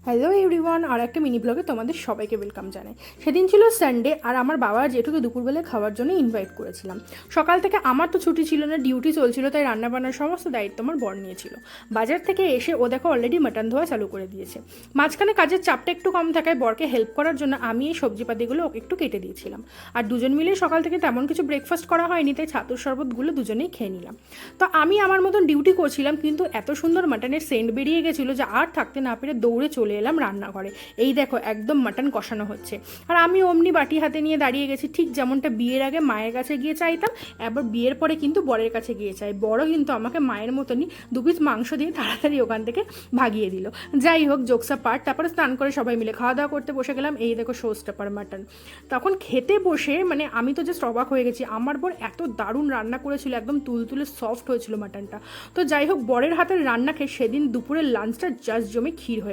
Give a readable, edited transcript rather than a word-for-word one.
Hello everyone, আর একটা mini ব্লগে তোমাদের সবাইকে ওয়েলকাম জানাই। সেদিন ছিল সানডে, আর আমার বাবা জেঠুকে দুপুরবেলায় খাওয়ার জন্য ইনভাইট করেছিলাম। সকাল থেকে আমার তো ছুটি ছিল না, ডিউটি চলছিল, তাই রান্নাবান্নার সমস্ত দায়িত্ব আমার বর নিয়েছিল। বাজার থেকে এসে ও দেখো অলরেডি মাটন ধোয়া চালু করে দিয়েছে। মাঝখানে কাজের চাপটা একটু কম থাকায় বরকে হেল্প করার জন্য আমি এই সবজিপাতিগুলো ওকে একটু কেটে দিয়েছিলাম। আর দুজন মিলে সকাল থেকে তেমন কিছু ব্রেকফাস্ট করা হয়নি, তাই ছাতুর শরবতগুলো দুজনেই খেয়ে নিলাম। তো আমি আমার মতন ডিউটি করছিলাম, কিন্তু এত সুন্দর মাটনের সেন্ট বেরিয়ে গেছিলো যে আর থাকতে না পেরে দৌড়ে চলে এলাম রান্নাঘরে। এই দেখো একদম মাটন কষানো হচ্ছে, আর আমি অমনি বাটি হাতে নিয়ে দাঁড়িয়ে গেছি, ঠিক যেমনটা বিয়ের আগে মায়ের কাছে গিয়ে চাইতাম, এবার বিয়ের পরে কিন্তু বরের কাছে গিয়ে চাই। বড় কিন্তু আমাকে মায়ের মতনই 2 পিস মাংস দিয়ে তাড়াতাড়ি ওখান থেকে ভাগিয়ে দিল। যাই হোক, জোকসা পার্ট। তারপরে স্নান করে সবাই মিলে খাওয়া দাওয়া করতে বসে গেলাম। এই দেখো শো স্টপার মাটন। তখন খেতে বসে মানে আমি তো জাস্ট অবাক হয়ে গেছি, আমার বর এত দারুণ রান্না করেছিল, একদম তুলতুলে সফট হয়েছিল মাটনটা। তো যাই হোক, বরের হাতের রান্না খেয়ে সেদিন দুপুরের লাঞ্চটা জাস্ট জমে ক্ষীর হয়ে